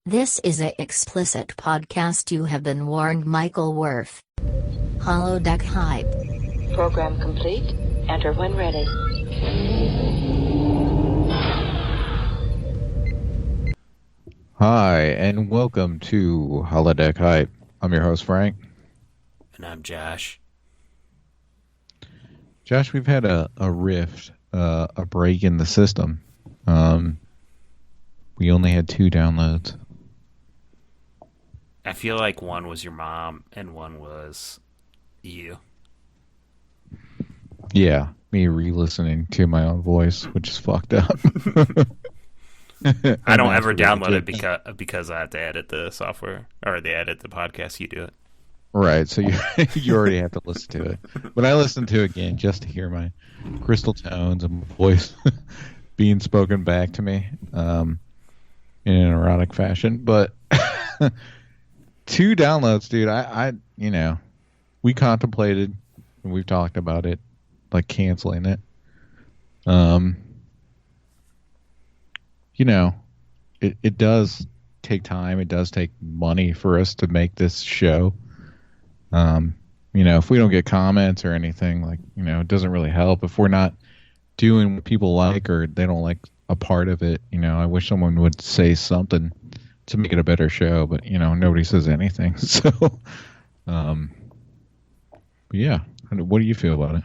This is a explicit podcast. You have been warned. Michael Worth. Holodeck Hype. Program complete. Enter when ready. Hi, and welcome to Holodeck Hype. I'm your host, Frank. And I'm Josh. Josh, we've had a rift, a break in the system. We only had 2 downloads. I feel like one was your mom and one was you. Yeah, me re-listening to my own voice, which is fucked up. I don't ever download it because I have to edit the software or they edit the podcast. You do it. Right, so you already have to listen to it. But I listened to it again just to hear my crystal tones and my voice being spoken back to me in an erotic fashion. But 2 downloads, dude. I we contemplated and we've talked about it, like canceling it. It does take time. It does take money for us to make this show. If we don't get comments or anything, like, it doesn't really help. If we're not doing what people like or they don't like a part of it, I wish someone would say something to make it a better show, but, nobody says anything. So, but yeah. What do you feel about it?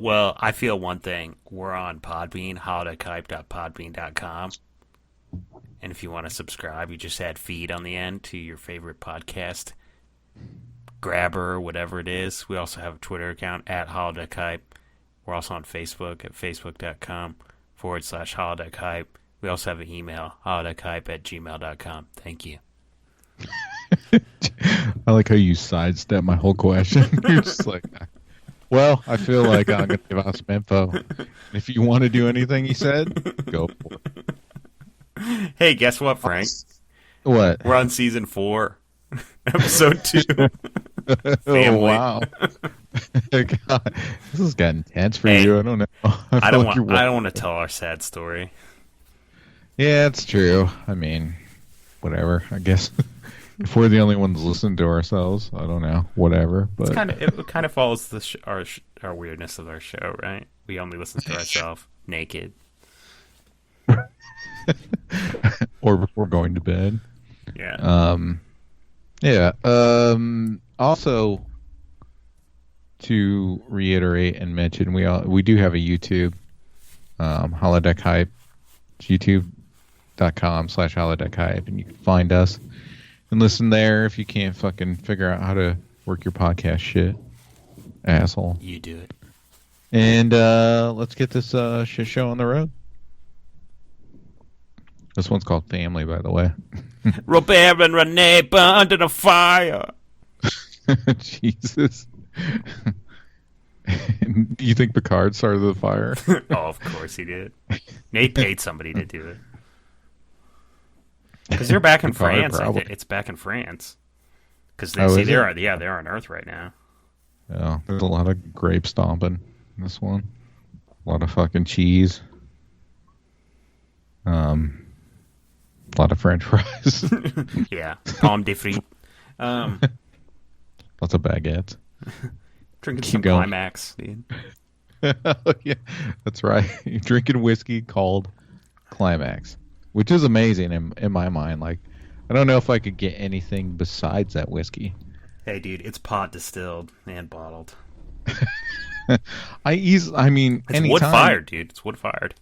Well, I feel one thing. We're on Podbean, howtotype.podbean.com. And if you want to subscribe, you just add feed on the end to your favorite podcast grabber, whatever it is. We also have a Twitter account at holodeckhype. We're also on Facebook at facebook.com/holodeckhype. We also have an email, holodeckhype@gmail.com. Thank you. I like how you sidestep my whole question. You're just like, well, I feel like I'm going to give out some info. If you want to do anything he said, go for it. Hey, guess what, Frank? What? We're on season 4, episode 2. Oh, wow. God, this has got intense for you. I don't know. I don't want to tell our sad story. Yeah, it's true. I mean, whatever. I guess if we're the only ones listening to ourselves, I don't know. Whatever. But it kind of follows our weirdness of our show, right? We only listen to ourselves naked. Or before going to bed. Yeah. Yeah. Also, to reiterate and mention, we do have a YouTube, Holodeck Hype, youtube.com/Holodeck Hype, and you can find us and listen there if you can't fucking figure out how to work your podcast shit, asshole. You do it. And let's get this shit show on the road. This one's called Family, by the way. Robert and Renee burned in a fire. Jesus. Do you think Picard started the fire? Oh, of course he did. They paid somebody to do it. Because they're back in Picard, France. probably. It's back in France. Because they're on Earth right now. Yeah, there's a lot of grape stomping in this one. A lot of fucking cheese. A lot of French fries. Yeah, pomme de frites. Lots of baguettes. Drinking Keep some going. Climax, dude. Yeah, that's right. You're drinking whiskey called Climax, which is amazing in my mind. Like, I don't know if I could get anything besides that whiskey. Hey, dude, it's pot distilled and bottled. It's anytime, wood fired, dude. It's wood fired.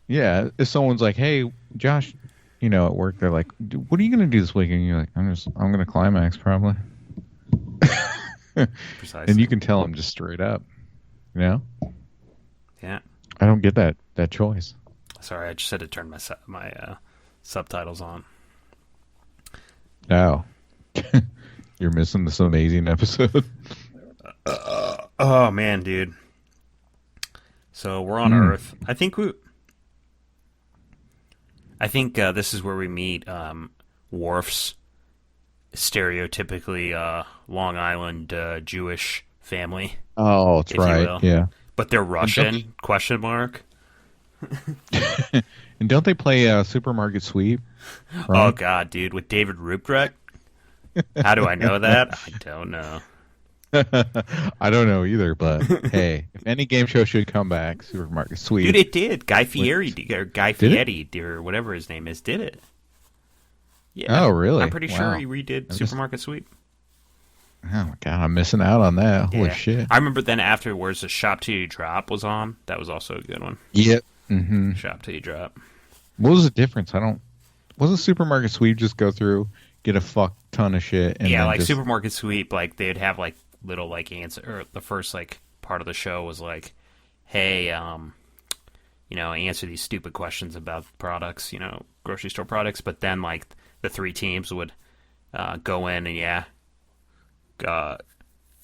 Yeah, if someone's like, "Hey, Josh," at work, they're like, "What are you gonna do this weekend?" And you're like, "I'm gonna Climax probably." Precisely. And you can tell them just straight up, Yeah. I don't get that choice. Sorry, I just had to turn my subtitles on. No, you're missing this amazing episode. Oh man, dude. So we're on Earth. I think this is where we meet Worf's stereotypically Long Island Jewish family. Oh, that's right. Yeah, But they're Russian? Question mark. And don't they play Supermarket Sweep? Oh God, dude, with David Ruprecht. How do I know that? I don't know. I don't know either, but hey, if any game show should come back, Supermarket Sweep. Dude, it did. Guy Fieri or Guy Fieri or whatever his name is did it. Yeah. Oh, really? I'm pretty sure he redid Supermarket Sweep. Oh my God, I'm missing out on that. Yeah. Holy shit! I remember then afterwards, the Shop Till You Drop was on. That was also a good one. Yep. Mm-hmm. Shop Till You Drop. What was the difference? Wasn't Supermarket Sweep just go through, get a fuck ton of shit? And yeah, then just... Supermarket Sweep, they'd have little answer, or the first part of the show was hey, answer these stupid questions about products, grocery store products. But then the three teams would go in and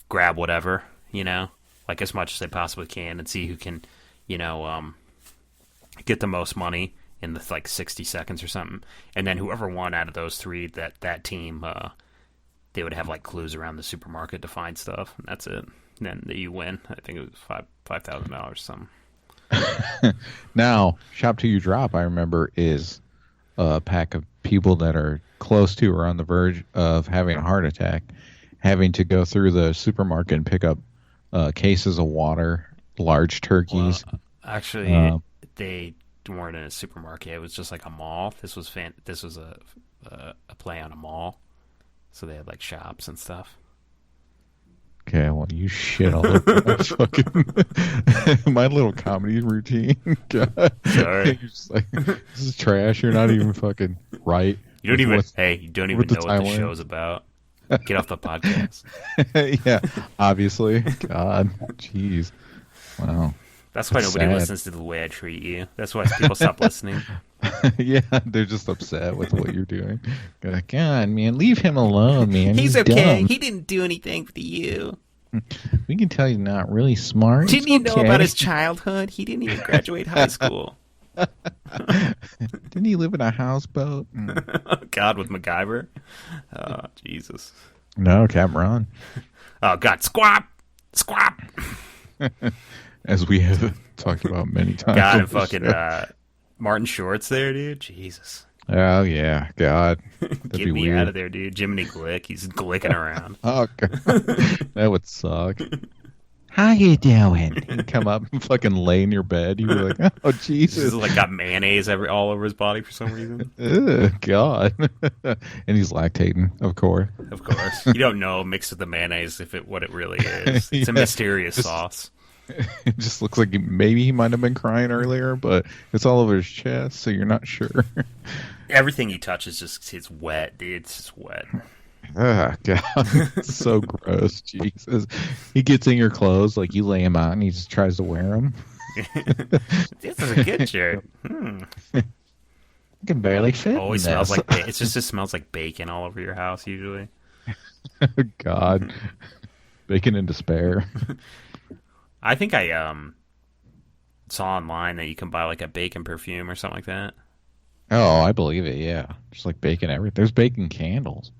grab whatever, as much as they possibly can, and see who can, get the most money in the 60 seconds or something. And then whoever won out of those three, that team, they would have clues around the supermarket to find stuff. And that's it. And then you win. I think it was $5,000 something. Now, Shop Till You Drop, I remember, is a pack of people that are close to or on the verge of having a heart attack, having to go through the supermarket and pick up cases of water, large turkeys. Well, actually, they weren't in a supermarket. It was just a mall. This was a play on a mall, so they had shops and stuff. Okay, well, you shit all over my fucking my little comedy routine. God. Sorry, you're just this is trash. You're not even fucking right. You don't even know what the show's about. Get off the podcast. Yeah, obviously. God, jeez, wow. That's why nobody listens to the way I treat you. That's why people stop listening. Yeah, they're just upset with what you're doing. God, man, leave him alone, man. He's okay. Dumb. He didn't do anything to you. We can tell he's not really smart. Didn't you know about his childhood? He didn't even graduate high school. Didn't he live in a houseboat? God, with MacGyver? Oh, Jesus. No, Captain Ron. Oh, God. Squap! Squap! As we have talked about many times. God, and fucking Martin Short's there, dude. Jesus. Oh, yeah. God. Get me weird. out of there, dude. Jiminy Glick. He's glicking around. Oh, God. That would suck. How you doing? He'd come up and fucking lay in your bed. You'd be like, oh, Jesus. He's got mayonnaise all over his body for some reason. Ugh, God. And he's lactating, of course. Of course. You don't know mixed with the mayonnaise what it really is. It's a mysterious sauce. It just looks like maybe he might have been crying earlier, but it's all over his chest, so you're not sure. Everything he touches it's wet, dude. It's just wet. Oh, God. It's so gross. Jesus. He gets in your clothes, you lay him out, and he just tries to wear them. This is a good shirt. I can barely fit. Always smells like it just smells like bacon all over your house usually. God. Bacon and despair. I think I saw online that you can buy a bacon perfume or something like that. Oh, I believe it. Yeah, just bacon everything. There's bacon candles.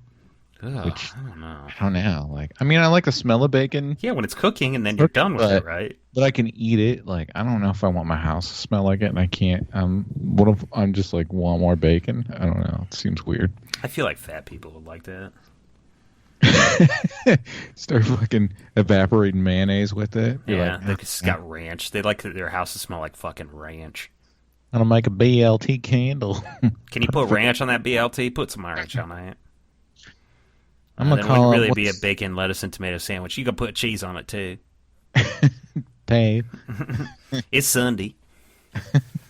Ugh, which I don't know. I don't know. I like the smell of bacon. Yeah, when it's cooking and then you're done with it, right? But I can eat it. I don't know if I want my house to smell like it, and I can't. What if I'm just want more bacon? I don't know. It seems weird. I feel like fat people would like that. Start fucking evaporating mayonnaise with it. Yeah, they just got ranch. They like their house to smell like fucking ranch. I'm gonna make a BLT candle. Can you put ranch on that BLT? Put some ranch on that. I'm gonna then call it it really be a bacon, lettuce, and tomato sandwich. You can put cheese on it too. Dave. It's Sunday.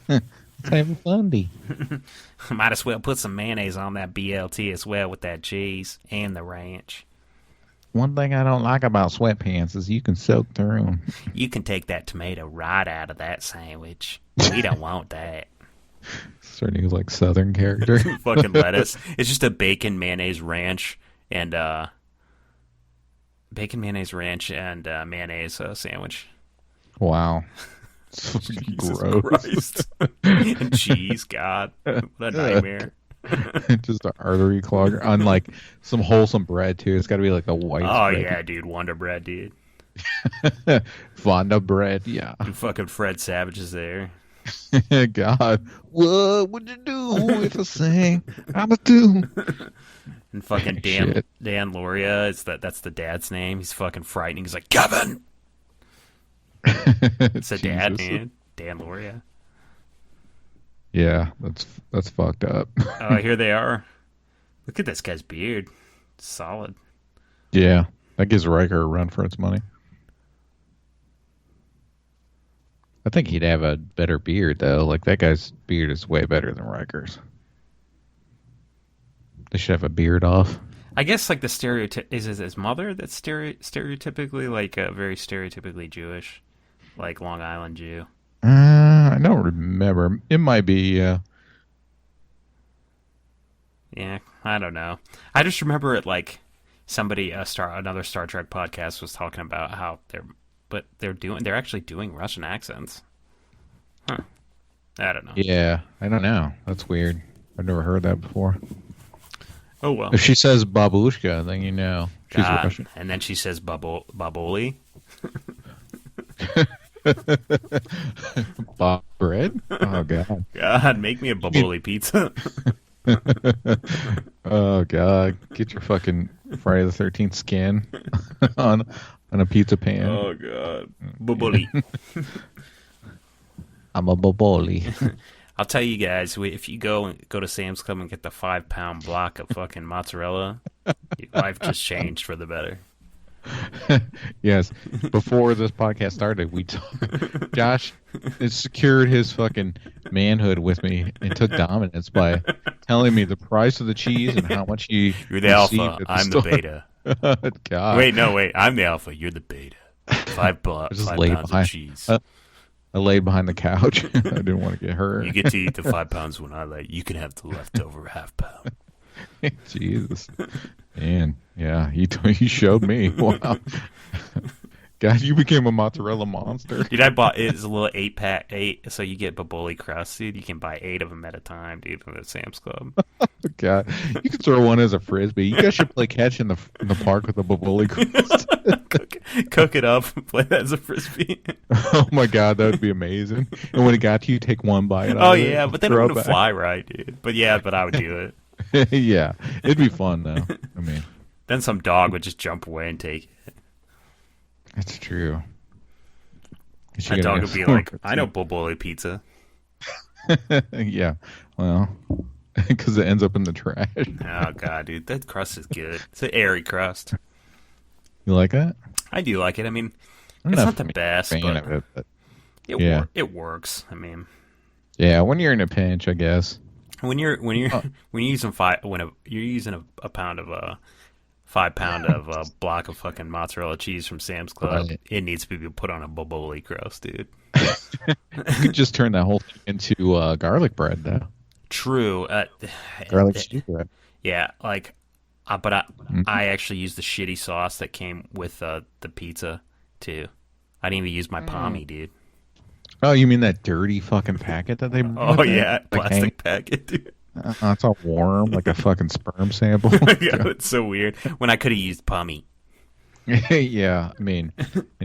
Let's have a Sunday. Might as well put some mayonnaise on that BLT as well with that cheese and the ranch. One thing I don't like about sweatpants is you can soak through them. You can take that tomato right out of that sandwich. We don't want that. Starting with Southern character. Fucking lettuce. It's just a bacon, mayonnaise, ranch, and mayonnaise sandwich. Wow. Gross. Christ. And cheese, God. What a nightmare. Just an artery clogger on some wholesome bread too. It's got to be a white. Oh bread. yeah, dude, Wonder Bread, dude. Vonda bread, yeah. And fucking Fred Savage is there. God, what would you do if I sang I'm a do? And fucking Shit. Dan Loria that's the dad's name. He's fucking frightening. He's like, Kevin. It's the dad, Jesus. man. Dan Loria. Yeah, that's fucked up. Oh, here they are. Look at this guy's beard. Solid. Yeah, that gives Riker a run for its money. I think he'd have a better beard though. Like that guy's beard is way better than Riker's. They should have a beard off. I guess like the stereotype is his mother that's stereotypically like very stereotypically Jewish, like Long Island Jew. I don't remember. It might be. Yeah, I don't know. I just remember it like another Star Trek podcast was talking about how they're actually doing Russian accents. Huh. I don't know. Yeah, I don't know. That's weird. I've never heard that before. Oh well. If she says babushka, then you know she's Russian. And then she says Boboli. Bob bread? Oh god. God, make me a Boboli pizza. Oh god. Get your fucking Friday the 13th skin on a pizza pan. Oh god. Boboli. I'm a Boboli. I'll tell you guys, if you go to Sam's Club and get the 5-pound block of fucking mozzarella, your life just changed for the better. Yes. Before this podcast started, Josh has secured his fucking manhood with me and took dominance by telling me the price of the cheese and how much he You're the alpha, I'm the beta. God. Wait, I'm the alpha, you're the beta. 5 pounds of cheese. I laid behind the couch. I didn't want to get hurt. You get to eat the 5 pounds when I lay. You can have the leftover half pound. Jesus. Man, yeah, he showed me. Wow. God, you became a mozzarella monster. Dude, I bought it's a little 8-pack, so you get Boboli crust, dude. You can buy 8 of them at a time, dude, from the Sam's Club. God, you could throw one as a frisbee. You guys should play catch in the park with the Boboli crust. cook it up, and play that as a frisbee. Oh my God, that would be amazing. And when it got to you, take one bite. Oh yeah, but then it wouldn't fly right, dude. But I would do it. Yeah, it'd be fun though. I mean, then some dog would just jump away and take it. That's true. That dog would be like, I know Boboli pizza. Yeah, well, because it ends up in the trash. Oh, God, dude. That crust is good. It's an airy crust. You like that? I do like it. I mean, it's not the best, but it works. I mean, yeah, when you're in a pinch, I guess. When you're using a pound of 5-pound of a block of fucking mozzarella cheese from Sam's Club, it needs to be put on a Boboli crust, dude. You could just turn that whole thing into garlic bread, though. True. Garlic stew bread. Yeah, like, but I actually used the shitty sauce that came with the pizza too. I didn't even use my pommy, dude. Oh, you mean that dirty fucking packet that they? Oh yeah, plastic packet, dude. It's all warm, like a fucking sperm sample. Yeah, it's so weird. When I could have used pommy. Yeah, I mean,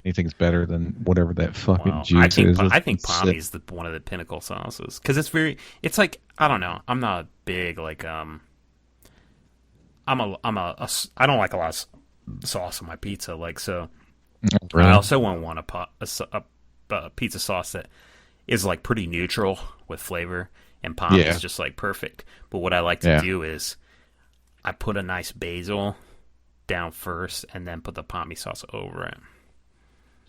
anything's better than whatever that fucking juice is. I think pommy is one of the pinnacle sauces because it's like, I don't know. I'm not a big like I don't like a lot of sauce on my pizza, like, so. Really? I also want a pizza sauce that is like pretty neutral with flavor, and pommy is just like perfect. But what I like to do is I put a nice basil down first and then put the pommy sauce over it.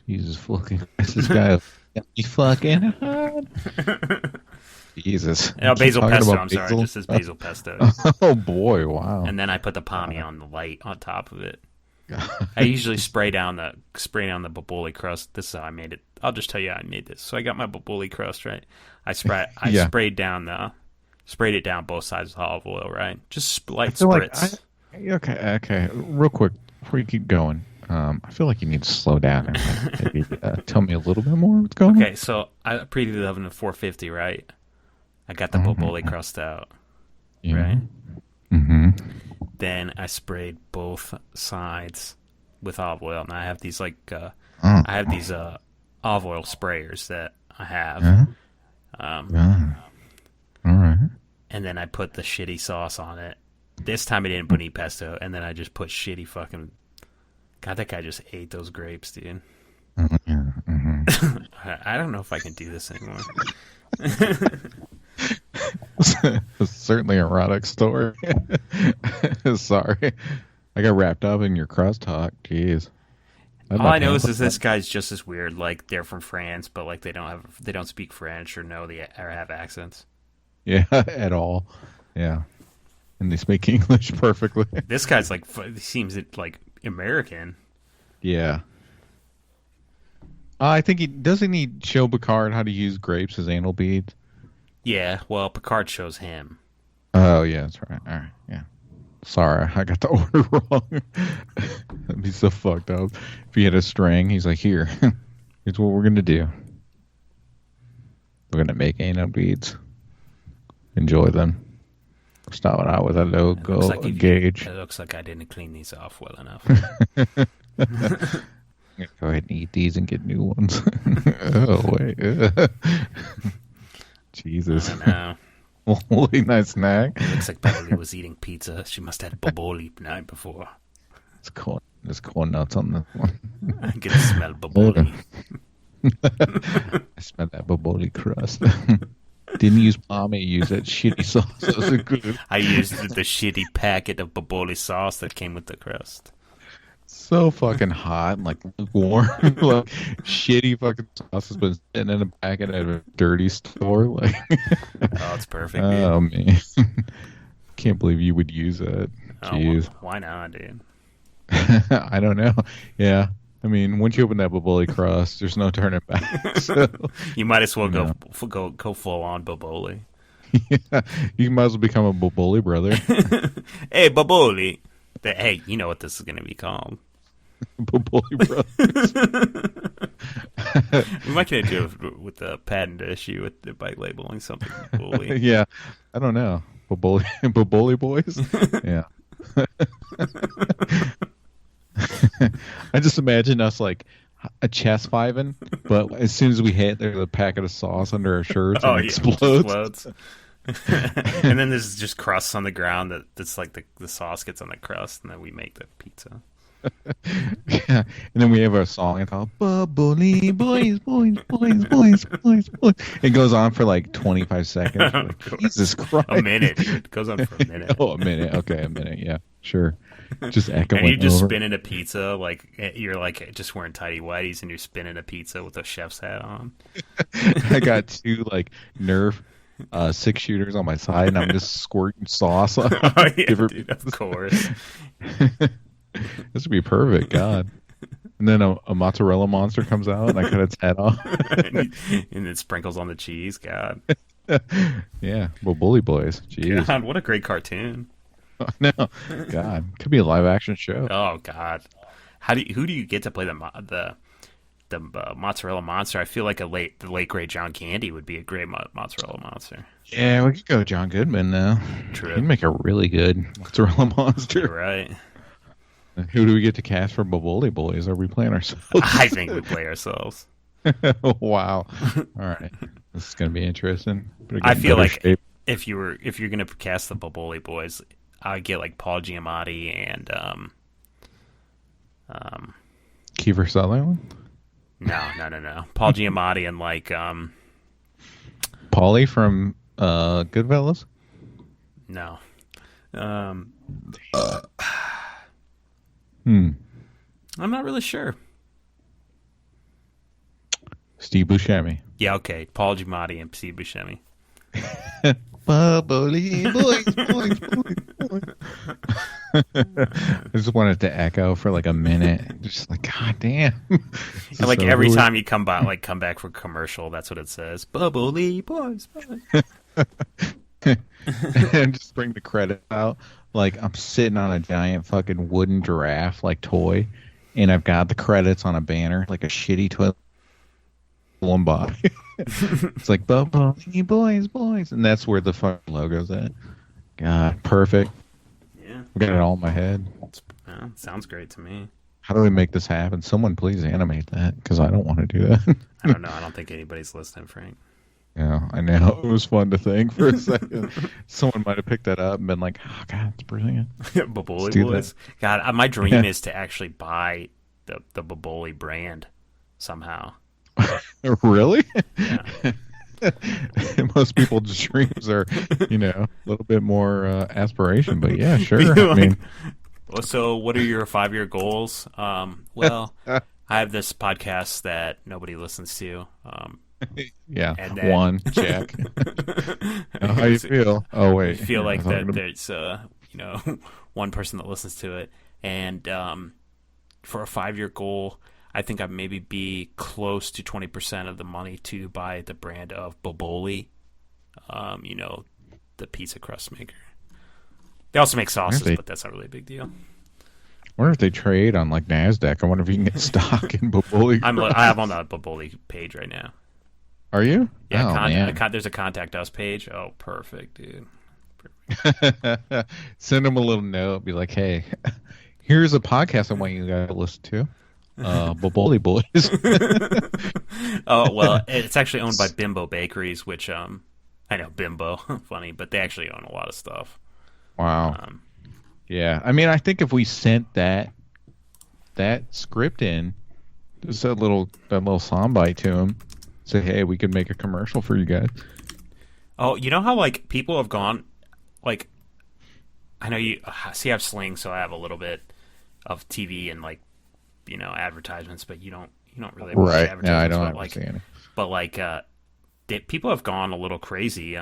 Jesus fucking, this guy you fucking hard. Jesus. No, basil pesto, I'm sorry, just as basil pesto. Oh boy, wow. And then I put the pommy on the light on top of it. I usually spray down the Boboli crust. This is how I made it. I'll just tell you how I made this. So I got my Boboli crust, right? I sprayed it down both sides with olive oil, right? Just light spritz. Okay. Real quick before you keep going, I feel like you need to slow down and maybe tell me a little bit more what's going on. Okay, so I preheated the oven to 450, right? I got the Boboli crust out, right? Mm-hmm. Then I sprayed both sides with olive oil, and I have these olive oil sprayers that I have. All right. And then I put the shitty sauce on it. This time I didn't put any pesto, and then I just put shitty fucking... God, that guy just ate those grapes, dude. Yeah. Mm-hmm. I don't know if I can do this anymore. It's certainly an erotic story. Sorry. I got wrapped up in your crust talk. Jeez. All I know is this guy's just as weird. Like, they're from France, but like they don't speak French or have accents. Yeah, at all. Yeah. And they speak English perfectly. This guy's like, seems like American. Yeah. I think doesn't he show Picard how to use grapes as anal beads? Yeah, well, Picard shows him. Oh, yeah, that's right. All right, yeah. Sorry, I got the order wrong. That'd be so fucked up. If he had a string, he's like, here's what we're going to do. We're going to make anal beads. Enjoy them. Start out with a low gauge. It looks like I didn't clean these off well enough. Go ahead and eat these and get new ones. Oh, wait. Jesus. Holy nice snack. It looks like Boboli was eating pizza. She must have had Boboli the night before. There's corn nuts on this one. I can smell Boboli. I smell that Boboli crust. Didn't use pomade, use that shitty sauce. That was good. I used the shitty packet of Boboli sauce that came with the crust. So fucking hot and like lukewarm. Like shitty fucking sauce has been sitting in a packet at a dirty store. Like, oh, it's perfect. Dude. Oh man, can't believe you would use that. Jeez. Well, why not, dude? I don't know. Yeah. I mean, once you open that Boboli crust, there's no turning back. So, you might as well go full on Boboli. Yeah, you might as well become a Boboli brother. Hey, Boboli. Hey, you know what this is going to be called? Boboli brothers. We might get into it with the patent issue by labeling something Boboli. Yeah, I don't know. Boboli Boys. Yeah. I just imagine us like a chest fiving, but as soon as we hit, there's a packet of sauce under our shirts and it explodes. And then there's just crusts on the ground that's like the sauce gets on the crust, and then we make the pizza. Yeah, and then we have our song. It's called Boboli Boys, Boys, Boys, Boys, Boys, Boys. It goes on for like 25 seconds. Like, Jesus Christ. A minute. It goes on for a minute. Oh, a minute. Okay, a minute. Yeah, sure. Just echoing. And you're just spinning a pizza like you're like just wearing tidy whities, and you're spinning a pizza with a chef's hat on. I got two like Nerf 6-shooters on my side, and I'm just squirting sauce on dude, of course. This would be perfect. God. And then a mozzarella monster comes out, and I cut its head off. And it sprinkles on the cheese. God. Yeah, Boboli Boys. Jeez. God, what a great cartoon. Oh, no, God, could be a live action show. Oh God, who do you get to play the mozzarella monster? I feel like the late great John Candy would be a great mozzarella monster. Yeah, we could go John Goodman now. True, he'd make a really good mozzarella monster. You're right. Who do we get to cast for Boboli Boys? Are we playing ourselves? I think we play ourselves. Wow. All right, this is gonna be interesting. I feel like if you're gonna cast the Boboli Boys, I'd get like Paul Giamatti and Kiefer Sutherland. No. Paul Giamatti and like Paulie from Goodfellas. No. I'm not really sure. Steve Buscemi. Yeah, okay. Paul Giamatti and Steve Buscemi. Boboli Boys. I just wanted to echo for like a minute. Just like, God damn. And like so every time you come back for commercial, that's what it says. Boboli Boys. And just bring the credit out. Like I'm sitting on a giant fucking wooden giraffe like toy, and I've got the credits on a banner like a shitty toilet body. It's like Boboli Boys, and that's where the fucking logo's at. God, perfect. Yeah, I got it all in my head. Sounds great to me. How do we make this happen? Someone please animate that, because I don't want to do that. I don't know. I don't think anybody's listening, Frank. Yeah, I know. It was fun to think for a second. Someone might have picked that up and been like, "Oh God, it's brilliant." Boboli Boys. God, my dream is to actually buy the Boboli brand somehow. Really? Yeah. Most people's dreams are, a little bit more aspiration, but yeah, sure. I mean, so what are your 5-year goals? Well, I have this podcast that nobody listens to. Yeah, and then... one check. How you feel? Oh wait, I feel like that there's one person that listens to it, and for a 5-year goal, I think I'd maybe be close to 20% of the money to buy the brand of Boboli, the pizza crust maker. They also make sauces, but that's not really a big deal. I wonder if they trade on like NASDAQ. I wonder if you can get stock in Boboli. I have on the Boboli page right now. Are you? Yeah, man. There's a contact us page. Oh, perfect, dude. Perfect. Send them a little note. Be like, hey, here's a podcast I want you guys to listen to. Boboli Boys. Oh, well, it's actually owned by Bimbo Bakeries, which I know Bimbo, funny, but they actually own a lot of stuff. Wow. Yeah, I mean, I think if we sent that script in, just that little soundbite to him, say, hey, we could make a commercial for you guys. Oh, you know how like people have gone, like, I know you see I have Sling, so I have a little bit of TV and like, advertisements, but you don't really watch advertisements. Yeah, I don't see any. But like, people have gone a little crazy,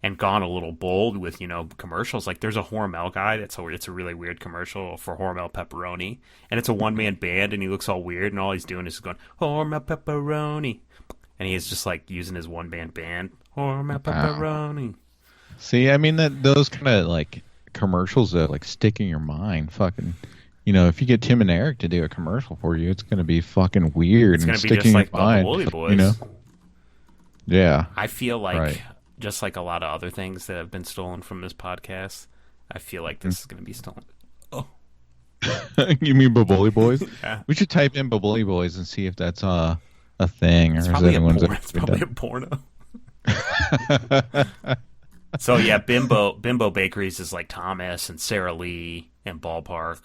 and gone a little bold with commercials. Like there's a Hormel guy it's a really weird commercial for Hormel pepperoni, and it's a one-man band, and he looks all weird, and all he's doing is going Hormel pepperoni, and he's just like using his one-man band Hormel pepperoni. Wow. See, I mean those kind of like commercials that like stick in your mind. Fucking, if you get Tim and Eric to do a commercial for you, it's gonna be fucking weird. It's gonna be just like the Boboli Boys. Yeah. I feel like just like a lot of other things that have been stolen from this podcast, I feel like this is going to be stolen. Oh. You mean Boboli Boys? Yeah. We should type in Boboli Boys and see if that's a thing. It's probably a porno. So yeah, Bimbo Bakeries is like Thomas and Sara Lee and Ballpark.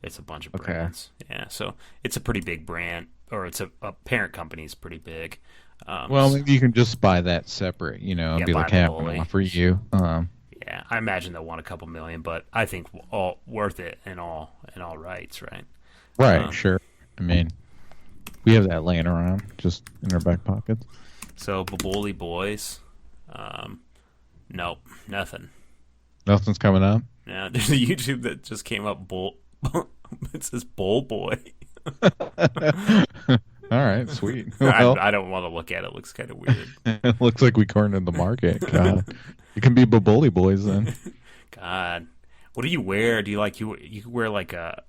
It's a bunch of brands. Yeah, so it's a pretty big brand, or it's a parent company is pretty big. Well, maybe you can just buy that separate, and be like, hey, I'm going to offer you. Yeah, I imagine they'll want a couple million, but I think all worth it in all rights, right? Right, sure. I mean, we have that laying around just in our back pockets. So, Boboli Boys, nope, nothing. Nothing's coming up? Yeah, there's a YouTube that just came up, it says Bowl Boy. All right, sweet. Well, I don't want to look at it. It looks kind of weird. It looks like we cornered the market. God, it can be Boboli Boys then. God, what do you wear? Do you like you wear like a?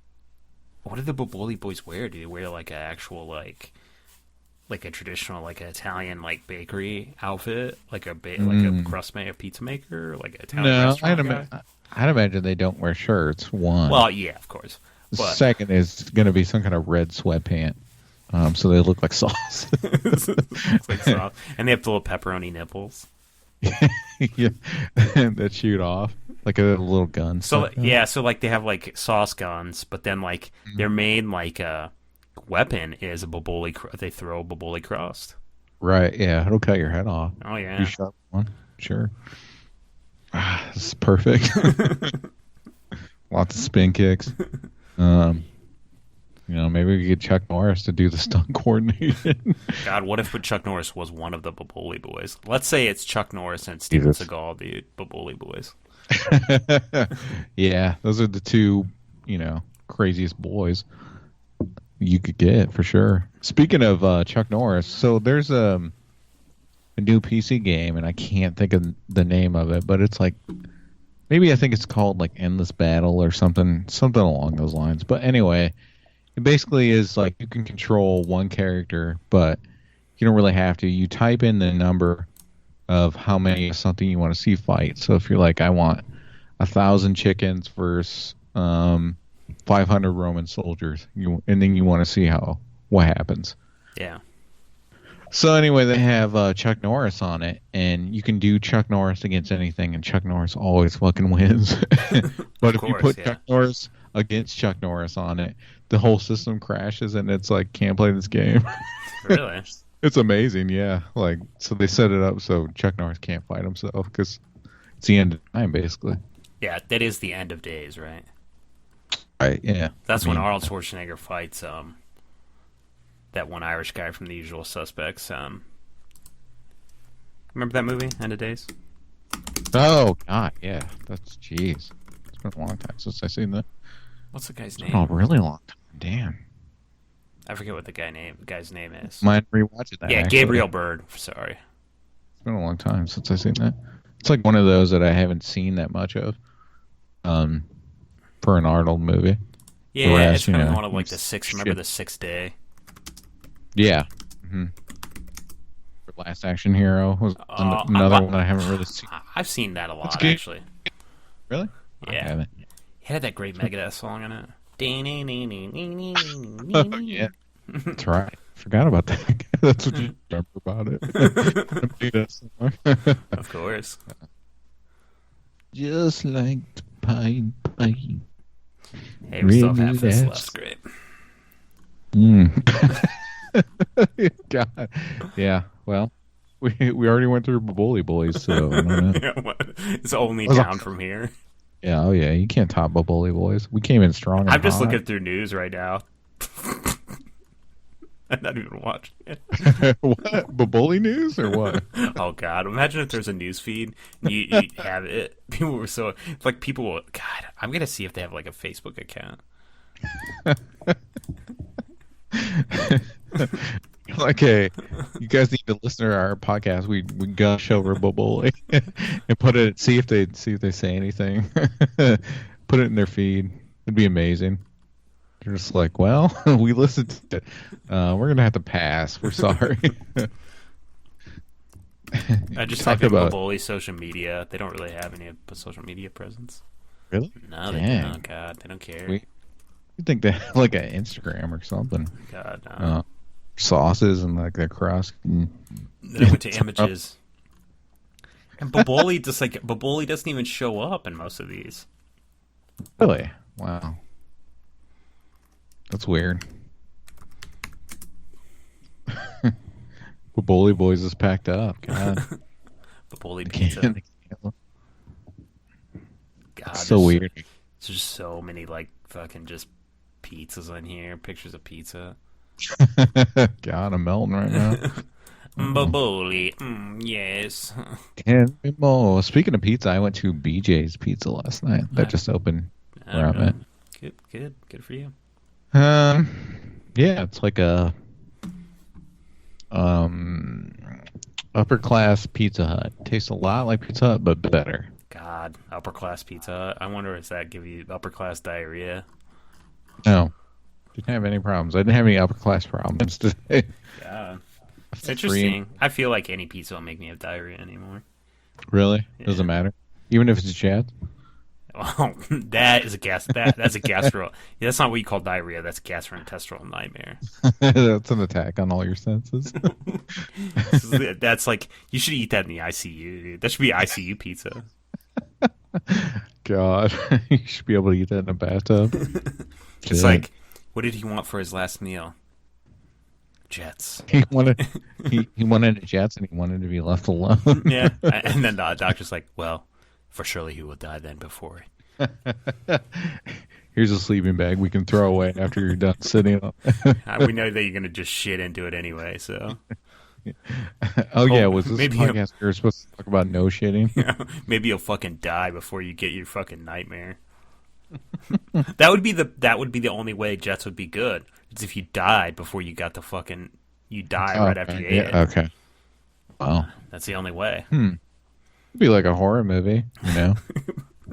What do the Boboli Boys wear? Do they wear like an actual like a traditional like an Italian like bakery outfit, like a crust maker, pizza maker, like an Italian restaurant guy? I'd imagine they don't wear shirts. One. Well, yeah, of course. But second is going to be some kind of red sweatpant. So they look like sauce. Like sauce. And they have the little pepperoni nipples. Yeah, that shoot off like a little gun. So so like they have like sauce guns, but then like their main like weapon is a Boboli. They throw a Boboli crust. Right. Yeah, it'll cut your head off. Oh yeah. You sharp one. Sure. This is perfect. Lots of spin kicks. Maybe we could get Chuck Norris to do the stunt coordination. God, what if Chuck Norris was one of the Boboli Boys? Let's say it's Chuck Norris and Steven Seagal, the Boboli Boys. Yeah, those are the two, craziest boys you could get for sure. Speaking of Chuck Norris, so there's a new PC game, and I can't think of the name of it, but it's like maybe I think it's called like Endless Battle or something along those lines. But anyway, it basically is like you can control one character, but you don't really have to. You type in the number of how many of something you want to see fight. So if you're like, I want 1,000 chickens versus 500 Roman soldiers, and then you want to see what happens. Yeah. So anyway, they have Chuck Norris on it, and you can do Chuck Norris against anything, and Chuck Norris always fucking wins. But if you put Chuck Norris against Chuck Norris on it, the whole system crashes, and it's like, can't play this game. Really? It's amazing, yeah. Like, so they set it up so Chuck Norris can't fight himself because it's the end of time, basically. Yeah, that is the end of days, right? Right, yeah. That's when Arnold Schwarzenegger fights that one Irish guy from The Usual Suspects. Remember that movie, End of Days? Oh, God, yeah. That's, jeez. It's been a long time since I've seen that. What's the guy's name? Oh, really long time. Damn. I forget what the guy's name is. Mind rewatching that? Yeah, actually. Gabriel Byrne. Sorry. It's been a long time since I've seen that. It's like one of those that I haven't seen that much of. For an Arnold movie. Yeah, rest, it's kind of one of like the sixth. Remember the Sixth Day? Yeah. Mm-hmm. Last Action Hero was another one I haven't really seen. I've seen that a lot, actually. Really? Yeah. I haven't. It had that great Megadeth song in it. Oh, yeah. That's right. Forgot about that. That's what you remember about it. Of course. Just like the pine. Hey, we still have this left. Great. God. Yeah. Well, we already went through Boboli Boys, so I don't know. Yeah, it's only down from here. Yeah. Oh yeah. You can't top Boboli Boys. We came in strong. I'm just looking through news right now. I'm not even watching it. What? Boboli news or what? Oh God! Imagine if there's a news feed and you have it. People were so like people will. God, I'm gonna see if they have like a Facebook account. Okay, you guys need to listen to our podcast. We gush over Boboli and put it. See if they say anything. Put it in their feed. It'd be amazing. They're just like, well, we listened to it. We're gonna have to pass. We're sorry. I just typed in Boboli social media. They don't really have any social media presence. Really? No, they don't. Oh, God, they don't care. You think they have like an Instagram or something? God, no. Sauces and like their crust. Then I went to images, and Boboli doesn't even show up in most of these. Really? Wow. That's weird. Boboli Boys is packed up. God. Boboli pizza. God, so weird. There's just so many like fucking just pizzas in here. Pictures of pizza. God, I'm melting right now. Boboli, yes. And more. Speaking of pizza, I went to BJ's Pizza last night. That just opened where I'm at. Good for you. Yeah, it's like a upper class Pizza Hut. Tastes a lot like Pizza Hut, but better. God, upper class Pizza Hut. I wonder if that give you upper class diarrhea. No, didn't have any problems. I didn't have any upper class problems today. Yeah, it's interesting. I feel like any pizza will make me have diarrhea anymore. Really? Yeah. Doesn't matter, even if it's Jets. Well, that is that's a gastro. That's not what you call diarrhea. That's gastrointestinal nightmare. That's an attack on all your senses. That's like you should eat that in the ICU, dude. That should be ICU pizza. God, you should be able to eat that in a bathtub. It's like, what did he want for his last meal? Jets. He wanted a Jets, and he wanted to be left alone. Yeah, and then the doctor's like, well. For surely he will die then before. Here's a sleeping bag we can throw away after you're done sitting on. We know that you're going to just shit into it anyway, so. Oh, yeah, was this podcast you're supposed to talk about no shitting? Yeah, maybe you'll fucking die before you get your fucking nightmare. That would be the only way Jets would be good. It's if you died before you got the fucking right after you ate it. Okay. Wow. That's the only way. It'd be like a horror movie, you know.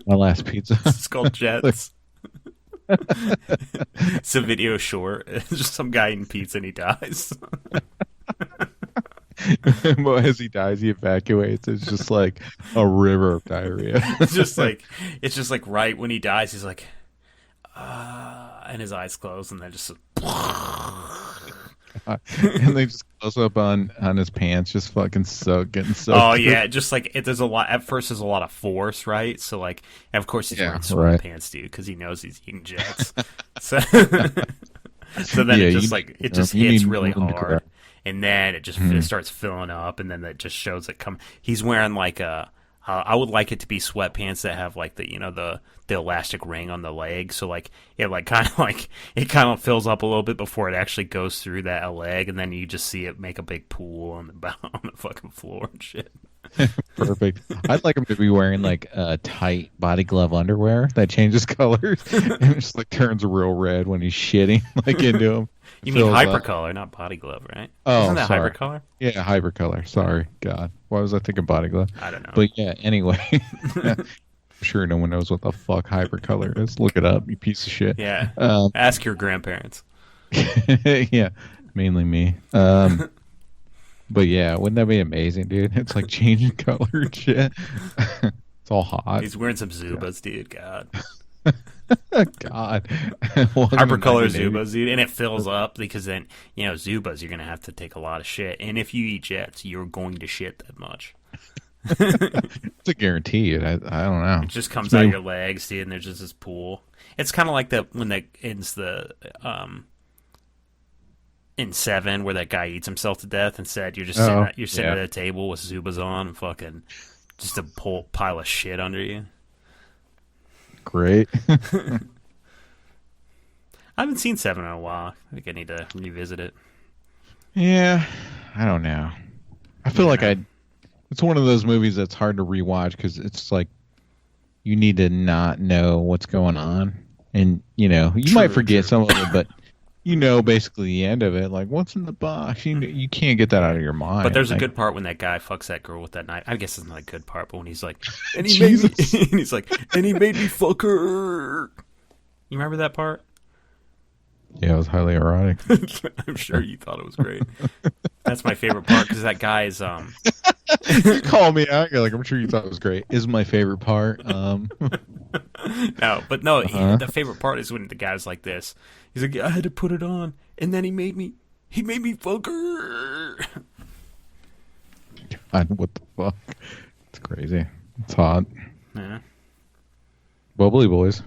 My Last Pizza. It's called Jets. It's a video short. It's just some guy eating pizza and he dies. Well, as he dies, he evacuates. It's just like a river of diarrhea. It's just like right when he dies, he's like, and his eyes close, and then just. And they just close up on his pants, just fucking getting soaked. Oh yeah, just like there's a lot. At first, there's a lot of force, right? So like, and of course he's wearing sweatpants, dude, because he knows he's eating jets. So, so then it just hits really hard, and then it just it starts filling up, and then it just shows it come. He's wearing like a. I would like it to be sweatpants that have like the elastic ring on the leg, so like it kind of fills up a little bit before it actually goes through that leg, and then you just see it make a big pool on the fucking floor and shit. Perfect. I'd like him to be wearing like tight body glove underwear that changes colors and it just like turns real red when he's shitting like into him. You mean hypercolor, not body glove, right? Oh, isn't that sorry. hypercolor? Yeah, hypercolor. Sorry, God, why was I thinking body glove? I don't know. But yeah, anyway, I'm sure no one knows what the fuck hypercolor is. Look it up, you piece of shit. Yeah. Ask your grandparents. Yeah, mainly me. But yeah, wouldn't that be amazing, dude? It's like changing color and shit. It's all hot. He's wearing some Zubas, dude. God. God. Hypercolor Zubas, dude. And it fills up because then, Zubas, you're going to have to take a lot of shit. And if you eat jets, you're going to shit that much. It's a guarantee. I don't know. It just comes out of your legs, dude, and there's just this pool. It's kind of like when that ends the... in 7, where that guy eats himself to death, and said you're sitting at a table with Zubas on and fucking just a pile of shit under you. Great. I haven't seen 7 in a while. I think I need to revisit it. Yeah, I don't know. I feel like it's one of those movies that's hard to rewatch because it's like you need to not know what's going on, and you might forget some of it, but. Basically the end of it, like what's in the box. You can't get that out of your mind. But there's a good part when that guy fucks that girl with that knife. I guess it's not a good part, but when he's like, and he made me, and he's like, and he made me fuck her. You remember that part? Yeah, it was highly erotic. I'm sure you thought it was great. That's my favorite part because that guy is You call me out. You're like, I'm sure you thought it was great. Is my favorite part. No, the favorite part is when the guy's like this. He's like, I had to put it on, and then he made me fuck her. God, what the fuck? It's crazy. It's hot. Yeah. Boboli Boys.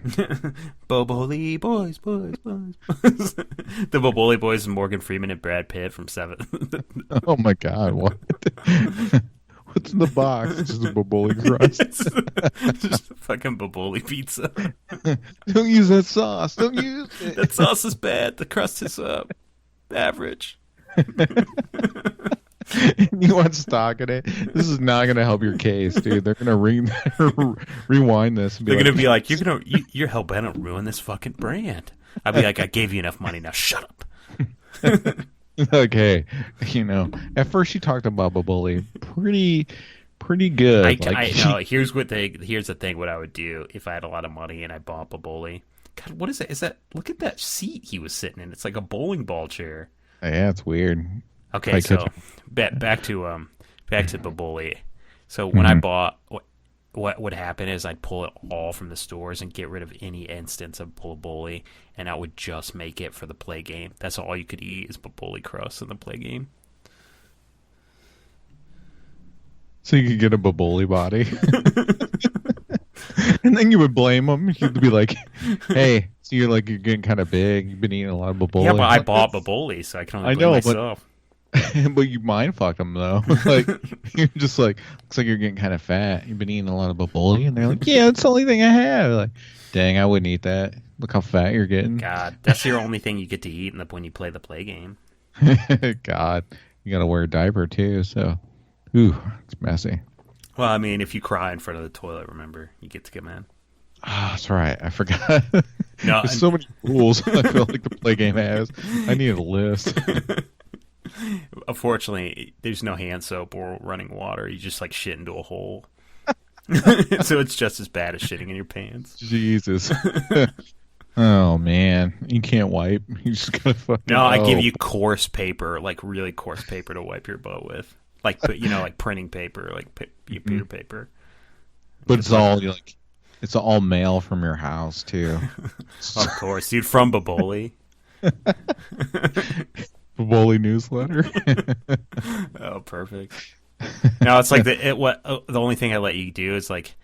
Boboli Boys. The Boboli Boys and Morgan Freeman and Brad Pitt from 7. Oh my God, what? What's in the box? It's just a Boboli crust. It's just a fucking Boboli pizza. Don't use that sauce. Don't use it. That sauce is bad. The crust is average. You want stock in it? This is not going to help your case, dude. They're going to rewind this. They're going to be like, you're hell bent on ruin this fucking brand. I'd be like, I gave you enough money. Now shut up. Okay, at first you talked about Boboli pretty good. Here's the thing. What I would do if I had a lot of money and I bought Boboli. God, what is that? Is that? Look at that seat he was sitting in. It's like a bowling ball chair. Yeah, it's weird. Okay, so back to Boboli. So when I bought, what would happen is I'd pull it all from the stores and get rid of any instance of Boboli, and I would just make it for the play game. That's all you could eat is Boboli crust in the play game. So you could get a Boboli body. And then you would blame them. You'd be like, hey, so you're getting kind of big. You've been eating a lot of Boboli. Yeah, but I bought Boboli, so I can only blame myself. But you mind fucked them though. Like you're just like, looks like you're getting kind of fat. You've been eating a lot of Boboli, and they're like, yeah, that's the only thing I have. Like, dang, I wouldn't eat that. Look how fat you're getting. God, that's your only thing you get to eat when you play the play game. God, you gotta wear a diaper too, so it's messy. Well, I mean, if you cry in front of the toilet, remember, you get to come in. Oh, that's right. I forgot. There's so many rules I feel like the play game has. I need a list. Unfortunately, there's no hand soap or running water. You just shit into a hole. So it's just as bad as shitting in your pants. Jesus. Oh man, you can't wipe. You just gotta fucking. No, I give you coarse paper, really coarse paper to wipe your butt with, like printing paper, computer paper. But it's all mail from your house too. Of course, dude, from Boboli. Boboli newsletter. Oh, perfect. No, it's like the only thing I let you do is like,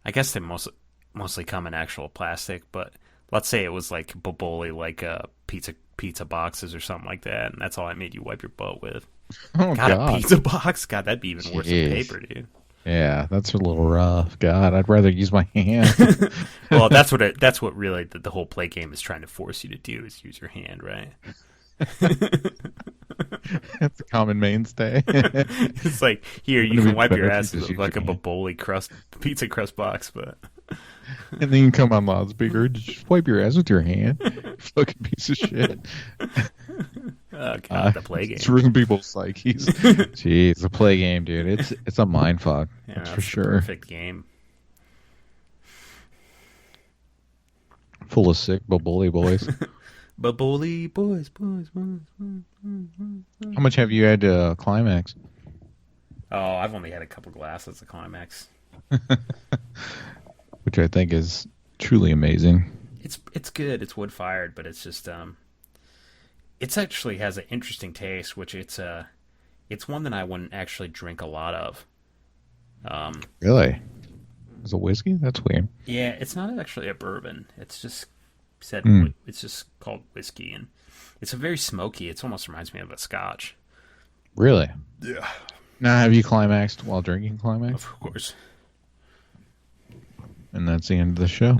I guess they mostly come in actual plastic, but let's say it was like Boboli, like pizza boxes or something like that, and that's all I made you wipe your butt with. Oh God, God, a pizza box? God, that'd be even worse than paper, dude. Yeah, that's a little rough. God, I'd rather use my hand. Well, that's what really the whole play game is trying to force you to do is use your hand, right? That's a common mainstay. It's like, here, you can wipe your ass with like a hand. Boboli pizza crust box, but And then you come on loudspeaker, just wipe your ass with your hand. Fucking piece of shit. oh God, the play game. It's ruining people's psyches. Jeez, the play game, dude. It's a mind fuck. Yeah, that's for the sure. perfect game. Full of sick Boboli boys. Boboli boys. How much have you had to climax? Oh, I've only had a couple glasses of Climax. Which I think is truly amazing. It's good. It's wood fired, but it's just it's actually has an interesting taste, which it's one that I wouldn't actually drink a lot of. Really? Is it whiskey? That's weird. Yeah, it's not actually a bourbon. It's just it's just called whiskey, and it's a very smoky. It almost reminds me of a Scotch. Really? Yeah. Now, have you climaxed while drinking Climax? Of course. And that's the end of the show.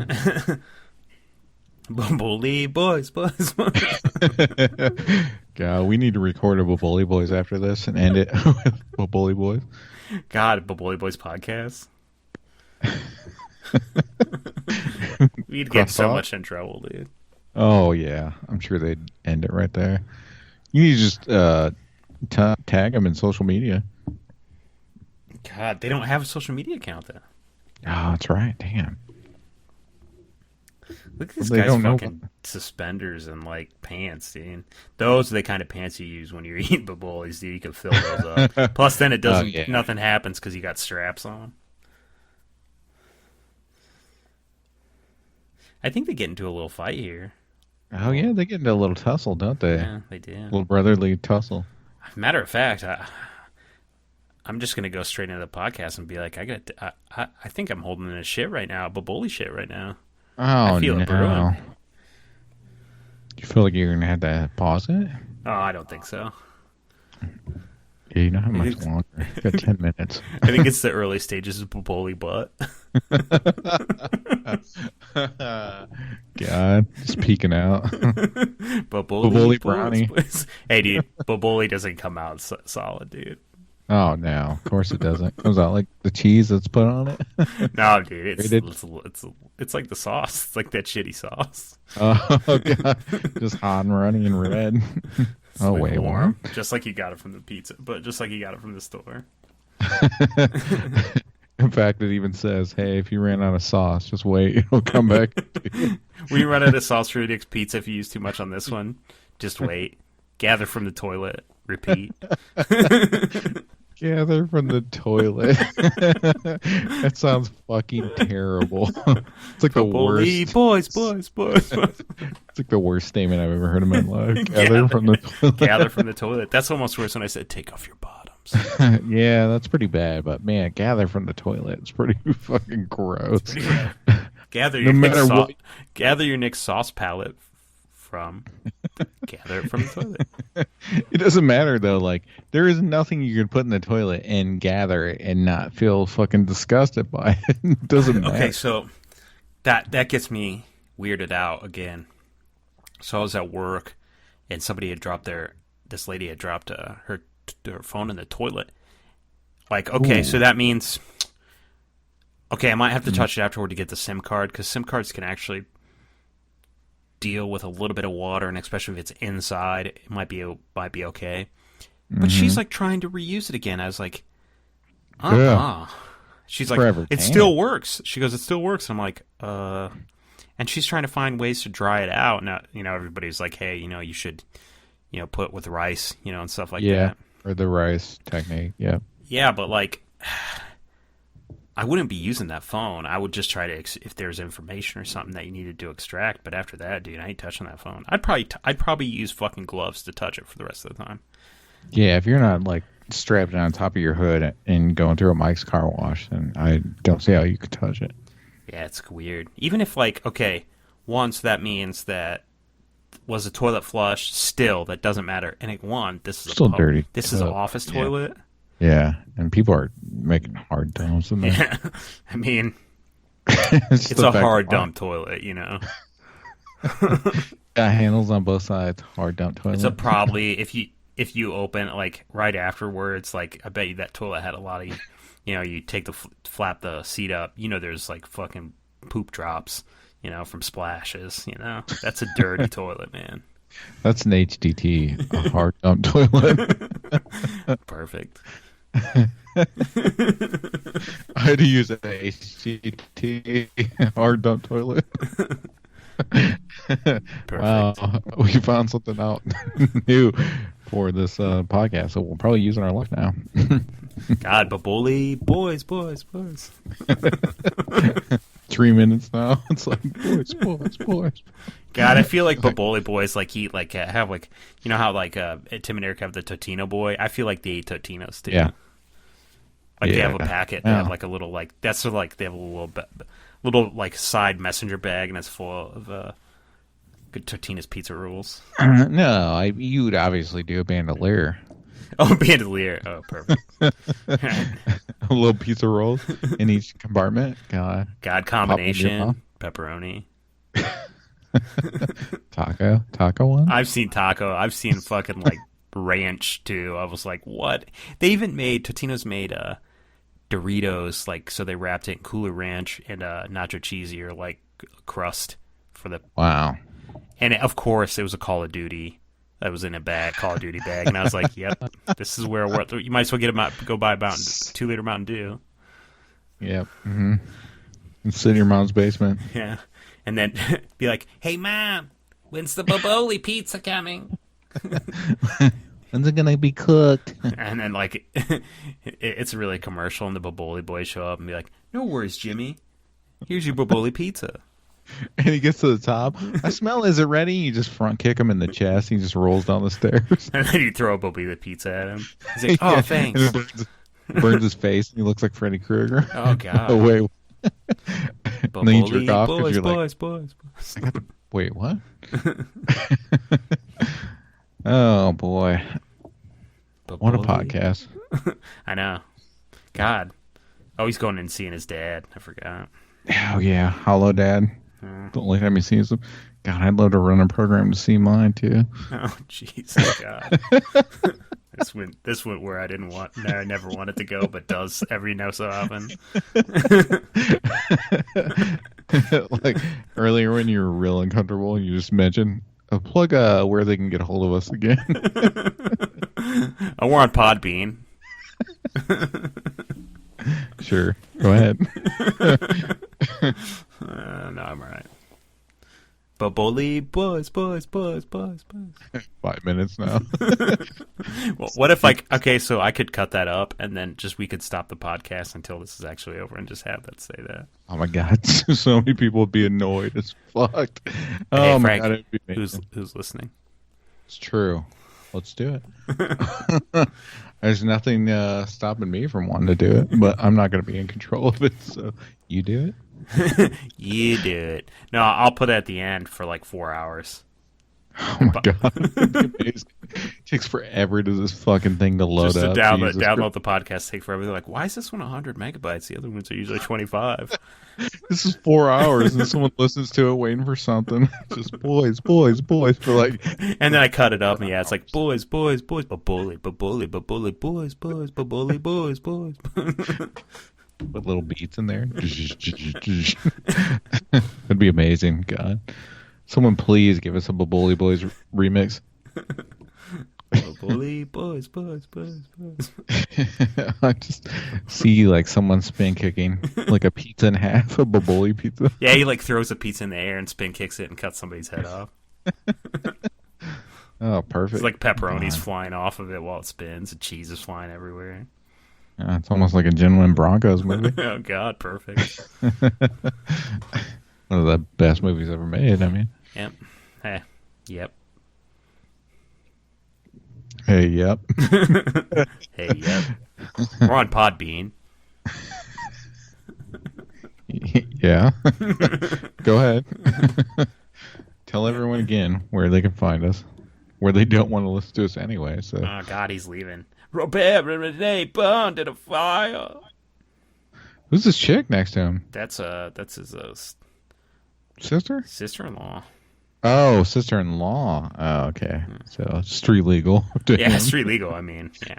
Boboli Boys. God, we need to record a Boboli Boys after this and end it with Boboli Boys. God, Boboli Boys podcast. We'd get so much in trouble, dude. Oh, yeah. I'm sure they'd end it right there. You need to just tag them in social media. God, they don't have a social media account, though. Oh, that's right. Damn. Look at this guy's fucking suspenders and, like, pants, dude. Those are the kind of pants you use when you're eating Bobolis, dude. You can fill those up. Plus, then it doesn't, nothing happens because you got straps on. I think they get into a little fight here. Oh, yeah. They get into a little tussle, don't they? Yeah, they do. A little brotherly tussle. Matter of fact, I'm just gonna go straight into the podcast and be like, I think I'm holding in a shit right now, Boboli shit right now. Oh, I feel it brewing. You feel like you're gonna have to pause it? Oh, I don't think so. Yeah, you don't have much longer. You got 10 minutes. I think it's the early stages of Boboli butt. God, just peeking out. Boboli brownie. Hey, dude, Boboli doesn't come out solid, dude. Oh, no. Of course it doesn't. It comes out like the cheese that's put on it. No, dude, it's like the sauce. It's like that shitty sauce. Oh, God. Just hot and runny and red. Oh, like wait, warm? Just like you got it from the pizza, but just like you got it from the store. In fact, it even says, hey, if you ran out of sauce, just wait. It'll come back. When you run out of sauce for your next pizza, if you use too much on this one, just wait. Gather from the toilet. Repeat. Gather from the toilet. That sounds fucking terrible. It's like the worst. Boys. It's like the worst statement I've ever heard in my life. Gather from the toilet. Gather from the toilet. That's almost worse when I said take off your bottoms. Yeah, that's pretty bad. But man, gather from the toilet. It's pretty fucking gross. Gather your next sauce palette from. Gather it from the toilet. It doesn't matter though. Like there is nothing you can put in the toilet and gather it and not feel fucking disgusted by it. It doesn't matter. Okay, so that gets me weirded out again. So I was at work and this lady had dropped her phone in the toilet. Like, okay, so that means, okay, I might have to touch it afterward to get the SIM card because SIM cards can actually deal with a little bit of water, and especially if it's inside, it might be okay. But she's like trying to reuse it again. I was like, She's like, it still works. She goes, it still works. And I'm like, and she's trying to find ways to dry it out. Now, everybody's like, hey, you should, put it with rice, and stuff like that. Or the rice technique. Yeah. Yeah, but like, I wouldn't be using that phone. I would just try to if there's information or something that you needed to extract. But after that, dude, I ain't touching that phone. I'd probably use fucking gloves to touch it for the rest of the time. Yeah, if you're not like strapped on top of your hood and going through a Mike's car wash, then I don't see how you could touch it. Yeah, it's weird. Even if like, okay, once that means that was a toilet flush, still that doesn't matter. And this is still dirty. This is an office toilet. Yeah, and people are making hard dumps in there. Yeah, I mean, it's a hard dump toilet, you know. Got handles on both sides. Hard dump toilet. It's a probably if you open like right afterwards, like I bet you that toilet had a lot of, you know, you take flap the seat up, you know, there's like fucking poop drops, you know, from splashes, you know. That's a dirty toilet, man. That's an HDT, a hard dump toilet. Perfect. I had to use an HDT hard dump toilet. Perfect. Wow, we found something out new for this podcast, so we'll probably use it in our life now. God, Boboli Boys. 3 minutes now. It's like boys. God, I feel like Boboli Boys like eat like have like, you know how like Tim and Eric have the Totino boy. I feel like they eat Totinos too. Yeah. Like they have a packet. They have like a little like that's sort of like they have a little like side messenger bag, and it's full of good Totino's pizza rolls. No, you'd obviously do a bandolier. Oh, bandolier. Oh, perfect. A little pizza rolls in each compartment. God combination pepperoni. Taco one. I've seen taco. I've seen fucking like ranch too. I was like, what? They even made Totino's made Doritos, like, so they wrapped it in Cooler Ranch and nacho cheesy or like crust for the. Wow. And of course, it was a Call of Duty that was in a Call of Duty bag, and I was like, "Yep, this is where you might as well go buy a 2-liter Mountain Dew." Yep. Mm-hmm. And sit in your mom's basement. Yeah, and then be like, "Hey, Mom, when's the Boboli pizza coming? When's it gonna be cooked?" And then like, it's really commercial, and the Boboli Boys show up and be like, "No worries, Jimmy. Here's your Boboli pizza." And he gets to the top. I smell. Is it ready? You just front kick him in the chest. And he just rolls down the stairs. And then you throw a Boboli pizza at him. He's like, "Oh, thanks." And it burns his face, and he looks like Freddy Krueger. Oh God. Oh wait. And then you jerk off boys, you're boys. Wait, what? Oh boy. What a podcast. I know. God. Oh, he's going and seeing his dad. I forgot. Oh yeah, Hollow Dad. The only time he sees him. God, I'd love to run a program to see mine too. Oh jeez, God. This went where I never wanted to go, but does every now so often. Like earlier when you were real uncomfortable, you just mentioned plug where they can get a hold of us again. Oh, we're on Podbean. Sure, go ahead. No, I'm all right. Boboli Boys. 5 minutes now. Well, what if okay, so I could cut that up and then we could stop the podcast until this is actually over and just have that say that. Oh my God, so many people would be annoyed as fuck. Oh hey, my Frank, God, it'd be who's listening? It's true. Let's do it. There's nothing stopping me from wanting to do it, but I'm not going to be in control of it, so you do it. You do it. No, I'll put it at the end for like 4 hours. Oh my God. It takes forever to this fucking thing to load just to up. Download the podcast take forever. They're like, why is this one 100 megabytes? The other ones are usually 25. This is 4 hours and someone listens to it waiting for something. Just boys for like. And then I cut it up and it's like boys, Boboli, boys. With little beats in there. That'd be amazing. God. Someone please give us a Boboli Boys remix. Boboli Boys. I just see like someone spin kicking like a pizza in half, a Boboli pizza. Yeah, he like throws a pizza in the air and spin kicks it and cuts somebody's head off. Oh, perfect. It's like pepperoni's flying off of it while it spins and cheese is flying everywhere. It's almost like a genuine Broncos movie. Oh God, perfect. One of the best movies ever made. I mean, Yep. Hey. Yep. hey, yep. Hey, yep. We're on Podbean. Yeah. Go ahead. Tell everyone again where they can find us. Where they don't want to listen to us anyway. So. Oh God, he's leaving. Robert and Renee burned in a fire. Who's this chick next to him? That's his Sister? sister-in-law. Oh, sister-in-law. Oh, okay. So street legal. To Yeah, him. street legal. I mean, yeah,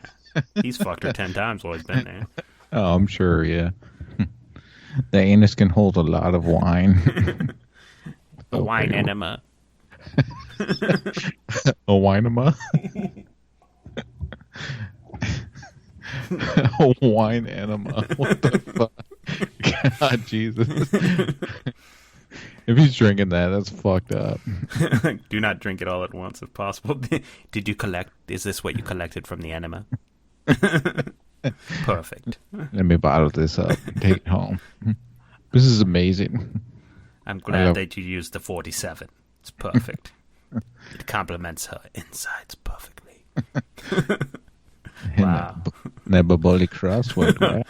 he's fucked her 10 times while he's been there. Oh, I'm sure. Yeah. The anus can hold a lot of wine. A wine enema. A wine-ema? A wine enema. What the fuck? God, Jesus. If he's drinking that, that's fucked up. Do not drink it all at once if possible. Did you collect? Is this what you collected from the enema? Perfect. Let me bottle this up and take it home. This is amazing. I'm glad that you used the 47. It's perfect. It complements her insides perfectly. Wow. That Boboli crust was crap.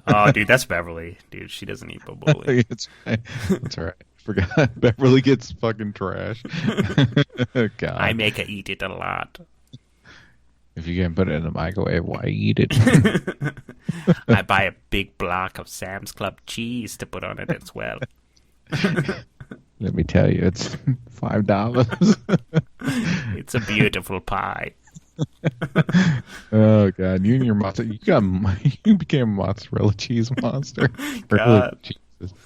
Oh, dude, that's Beverly. Dude, she doesn't eat Boboli. That's right. Forgot. Beverly gets fucking trash. God. I make her eat it a lot. If you can put it in the microwave, why eat it? I buy a big block of Sam's Club cheese to put on it as well. Let me tell you, it's $5. It's a beautiful pie. Oh God, you and your mozzarella, you became a mozzarella cheese monster. God. Jesus.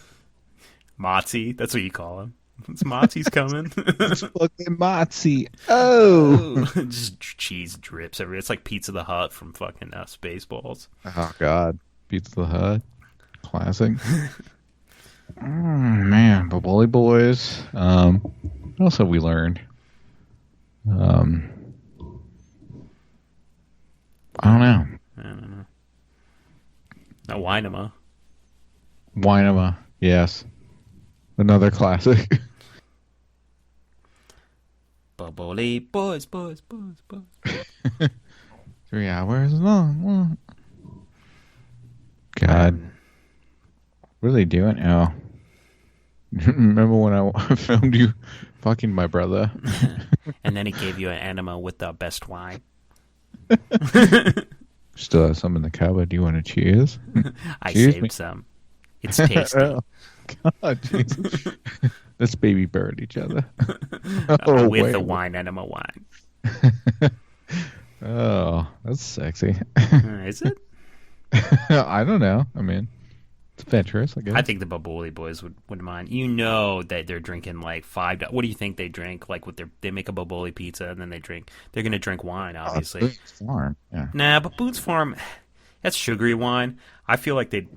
Mozzie, that's what you call him. It's Mozzie's coming. It's fucking mozzie. Oh. Just cheese drips everywhere. It's like Pizza the Hut from fucking Spaceballs. Oh God, Pizza the Hut, classic. Man, Boboli Boys. What else have we learned? I don't know. A Winema. Winema, yes. Another classic. Boboli Boys. 3 hours long. God. What are they doing? Oh. Remember when I filmed you fucking my brother? And then he gave you an enema with the best wine. Still have some in the cupboard. Do you want to cheers? I Cheers saved me. some. It's tasty. Oh, God, Jesus. Let's baby bird each other. With the wine enema wine. Oh, that's sexy. Is it? I don't know. I mean, it's adventurous, I guess. I think the Boboli Boys wouldn't mind. You know that they're drinking like $5. What do you think they drink? Like they make a Boboli pizza and then they're going to drink wine, obviously. Boots Farm. Yeah. Nah, but Boots Farm, that's sugary wine. I feel like they'd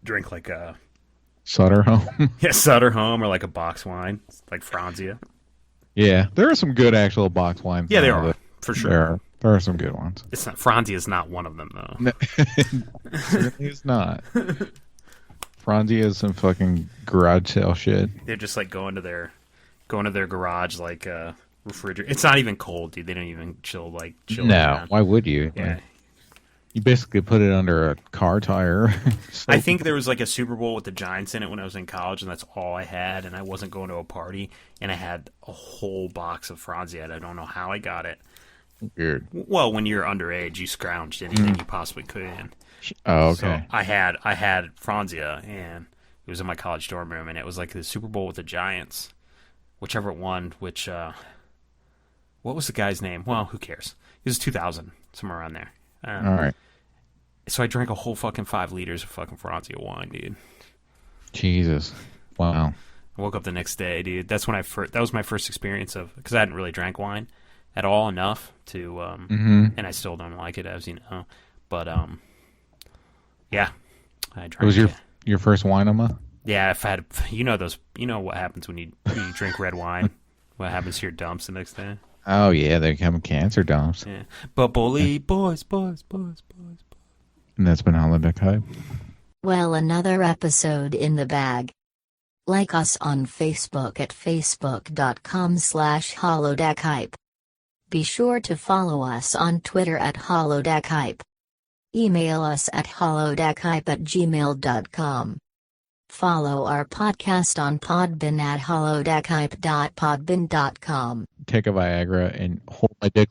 drink like a Sutter Home. Sutter Home or like a box wine, like Franzia. Yeah, there are some good actual box wines. Yeah, there now, are, for sure. There are some good ones. It's not Franzia is not one of them though. No, certainly is not. Franzia is some fucking garage sale shit. They're just like going to their garage like refrigerator. It's not even cold, dude. They don't even chill. No, around. why would you? Yeah. You basically put it under a car tire. I think there was like a Super Bowl with the Giants in it when I was in college, and that's all I had. And I wasn't going to a party, and I had a whole box of Franzia. I don't know how I got it. Weird. Well, when you're underage, you scrounged anything you possibly could in. Oh, okay. So I had Franzia, and it was in my college dorm room, and it was like the Super Bowl with the Giants, whichever it won. What was the guy's name? Well, who cares? It was 2000, somewhere around there. All right. So I drank a whole fucking 5 liters of fucking Franzia wine, dude. Jesus. Wow. I woke up the next day, dude. That's when that was my first experience because I hadn't really drank wine at all enough to, and I still don't like it, as you know. But yeah, I drank. It was your first wine-oma? Yeah, you know what happens when you drink red wine. What happens to your dumps the next day? Oh yeah, they become cancer dumps. Yeah, Boboli Boys. And that's been Holodeck Hype. Well, another episode in the bag. Like us on Facebook at facebook.com/holodeckhype. Be sure to follow us on Twitter at holodeckhype. Email us at holodeckhype@gmail.com. Follow our podcast on Podbean at holodeckhype.podbean.com. Take a Viagra and hold my dick